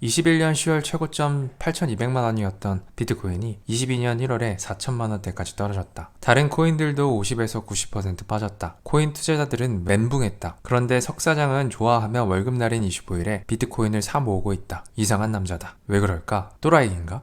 21년 10월 최고점 8,200만 원이었던 비트코인이 22년 1월에 4천만 원대까지 떨어졌다. 다른 코인들도 50에서 90% 빠졌다. 코인 투자자들은 멘붕했다. 그런데 석 사장은 좋아하며 월급날인 25일에 비트코인을 사 모으고 있다. 이상한 남자다. 왜 그럴까? 또라이인가?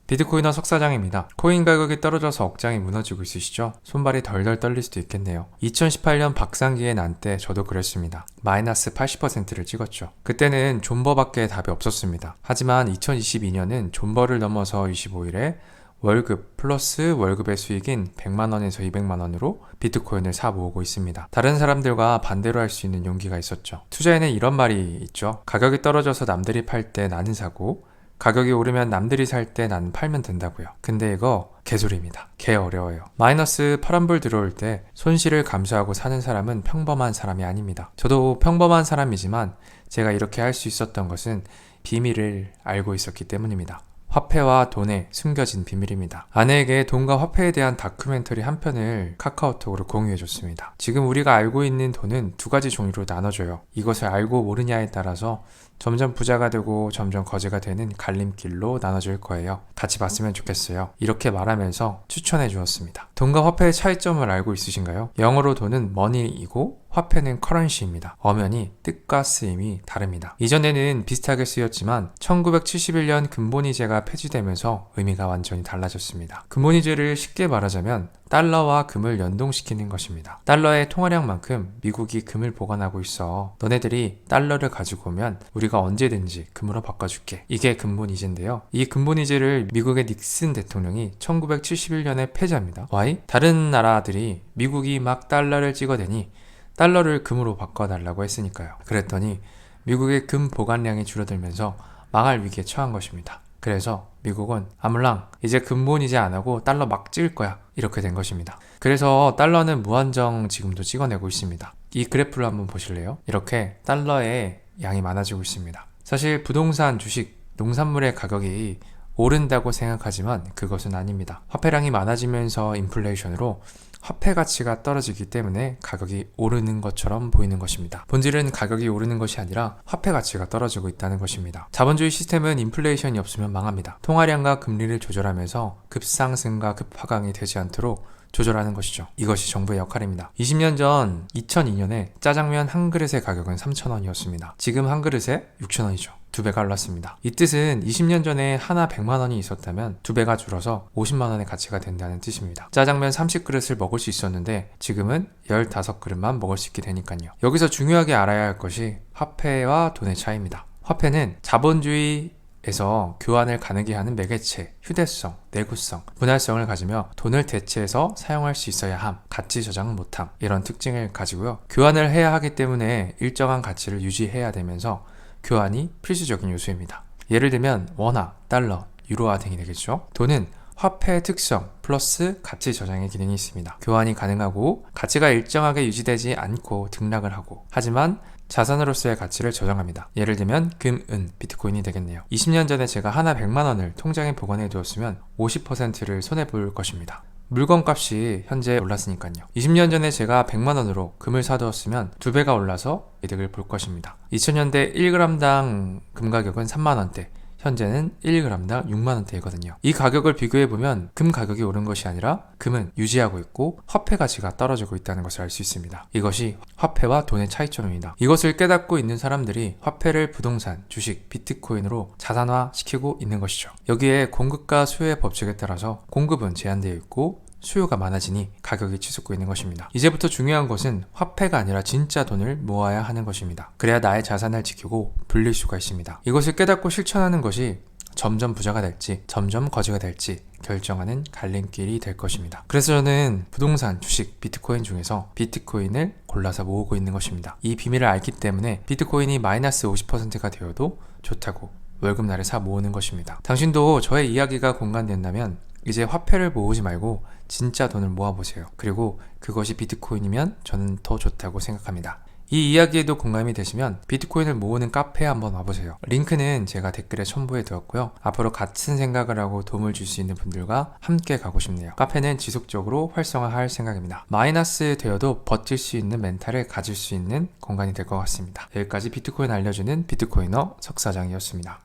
비트코이너 석 사장입니다. 코인 가격이 떨어져서 억장이 무너지고 있으시죠? 손발이 덜덜 떨릴 수도 있겠네요. 2018년 박상기의 난 때 저도 그랬습니다. 마이너스 80%를 찍었죠. 그때는 존버밖에 답이 없었습니다. 하지만 2022년은 존버를 넘어서 25일에 월급 플러스 월급의 수익인 100만원에서 200만원으로 비트코인을 사 모으고 있습니다. 다른 사람들과 반대로 할 수 있는 용기가 있었죠. 투자에는 이런 말이 있죠. 가격이 떨어져서 남들이 팔 때 나는 사고, 가격이 오르면 남들이 살 때 나는 팔면 된다고요. 근데 이거 개소리입니다. 개 어려워요. 마이너스 파란불 들어올 때 손실을 감수하고 사는 사람은 평범한 사람이 아닙니다. 저도 평범한 사람이지만 제가 이렇게 할 수 있었던 것은 비밀을 알고 있었기 때문입니다. 화폐와 돈의 숨겨진 비밀입니다. 아내에게 돈과 화폐에 대한 다큐멘터리 한 편을 카카오톡으로 공유해줬습니다. 지금 우리가 알고 있는 돈은 두 가지 종류로 나눠져요. 이것을 알고 모르냐에 따라서 점점 부자가 되고 점점 거지가 되는 갈림길로 나눠질 거예요. 같이 봤으면 좋겠어요. 이렇게 말하면서 추천해 주었습니다. 돈과 화폐의 차이점을 알고 있으신가요? 영어로 돈은 money이고 화폐는 currency입니다. 엄연히 뜻과 쓰임이 다릅니다. 이전에는 비슷하게 쓰였지만 1971년 금본위제가 폐지되면서 의미가 완전히 달라졌습니다. 금본위제를 쉽게 말하자면 달러와 금을 연동시키는 것입니다. 달러의 통화량만큼 미국이 금을 보관하고 있어. 너네들이 달러를 가지고 오면 우리가 언제든지 금으로 바꿔줄게. 이게 금본위제인데요. 이 금본위제를 미국의 닉슨 대통령이 1971년에 폐지합니다. Why? 다른 나라들이 미국이 막 달러를 찍어대니 달러를 금으로 바꿔달라고 했으니까요. 그랬더니 미국의 금 보관량이 줄어들면서 망할 위기에 처한 것입니다. 그래서 미국은 아물랑 이제 금본위제 안 하고 달러 막 찍을 거야. 이렇게 된 것입니다. 그래서 달러는 무한정 지금도 찍어내고 있습니다. 이 그래프를 한번 보실래요? 이렇게 달러의 양이 많아지고 있습니다. 사실 부동산, 주식, 농산물의 가격이 오른다고 생각하지만 그것은 아닙니다. 화폐량이 많아지면서 인플레이션으로 화폐 가치가 떨어지기 때문에 가격이 오르는 것처럼 보이는 것입니다. 본질은 가격이 오르는 것이 아니라 화폐 가치가 떨어지고 있다는 것입니다. 자본주의 시스템은 인플레이션이 없으면 망합니다. 통화량과 금리를 조절하면서 급상승과 급하강이 되지 않도록 조절하는 것이죠. 이것이 정부의 역할입니다. 20년 전 2002년에 짜장면 한 그릇의 가격은 3,000원이었습니다. 지금 한 그릇에 6,000원이죠. 두 배가 올랐습니다. 이 뜻은 20년 전에 하나 100만 원이 있었다면 두 배가 줄어서 50만 원의 가치가 된다는 뜻입니다. 짜장면 30그릇을 먹을 수 있었는데 지금은 15그릇만 먹을 수 있게 되니까요. 여기서 중요하게 알아야 할 것이 화폐와 돈의 차이입니다. 화폐는 자본주의에서 교환을 가능하게 하는 매개체, 휴대성, 내구성, 분할성을 가지며 돈을 대체해서 사용할 수 있어야 함, 가치 저장 못함, 이런 특징을 가지고요. 교환을 해야 하기 때문에 일정한 가치를 유지해야 되면서 교환이 필수적인 요소입니다. 예를 들면 원화, 달러, 유로화 등이 되겠죠. 돈은 화폐의 특성 플러스 가치 저장의 기능이 있습니다. 교환이 가능하고 가치가 일정하게 유지되지 않고 등락을 하고, 하지만 자산으로서의 가치를 저장합니다. 예를 들면 금, 은, 비트코인이 되겠네요. 20년 전에 제가 하나 100만 원을 통장에 보관해 두었으면 50%를 손해볼 것입니다. 물건값이 현재 올랐으니까요. 20년 전에 제가 100만 원으로 금을 사두었으면 두 배가 올라서 이득을 볼 것입니다. 2000년대 1g당 금 가격은 3만 원대, 현재는 1g당 6만 원대이거든요. 이 가격을 비교해보면 금 가격이 오른 것이 아니라 금은 유지하고 있고 화폐 가치가 떨어지고 있다는 것을 알 수 있습니다. 이것이 화폐와 돈의 차이점입니다. 이것을 깨닫고 있는 사람들이 화폐를 부동산, 주식, 비트코인으로 자산화시키고 있는 것이죠. 여기에 공급과 수요의 법칙에 따라서 공급은 제한되어 있고 수요가 많아지니 가격이 치솟고 있는 것입니다. 이제부터 중요한 것은 화폐가 아니라 진짜 돈을 모아야 하는 것입니다. 그래야 나의 자산을 지키고 불릴 수가 있습니다. 이것을 깨닫고 실천하는 것이 점점 부자가 될지 점점 거지가 될지 결정하는 갈림길이 될 것입니다. 그래서 저는 부동산, 주식, 비트코인 중에서 비트코인을 골라서 모으고 있는 것입니다. 이 비밀을 알기 때문에 비트코인이 마이너스 50%가 되어도 좋다고 월급날에 사 모으는 것입니다. 당신도 저의 이야기가 공감된다면 이제 화폐를 모으지 말고 진짜 돈을 모아보세요. 그리고 그것이 비트코인이면 저는 더 좋다고 생각합니다. 이 이야기에도 공감이 되시면 비트코인을 모으는 카페에 한번 와보세요. 링크는 제가 댓글에 첨부해 두었고요. 앞으로 같은 생각을 하고 도움을 줄 수 있는 분들과 함께 가고 싶네요. 카페는 지속적으로 활성화할 생각입니다. 마이너스 되어도 버틸 수 있는 멘탈을 가질 수 있는 공간이 될 것 같습니다. 여기까지 비트코인 알려주는 비트코이너 석사장이었습니다.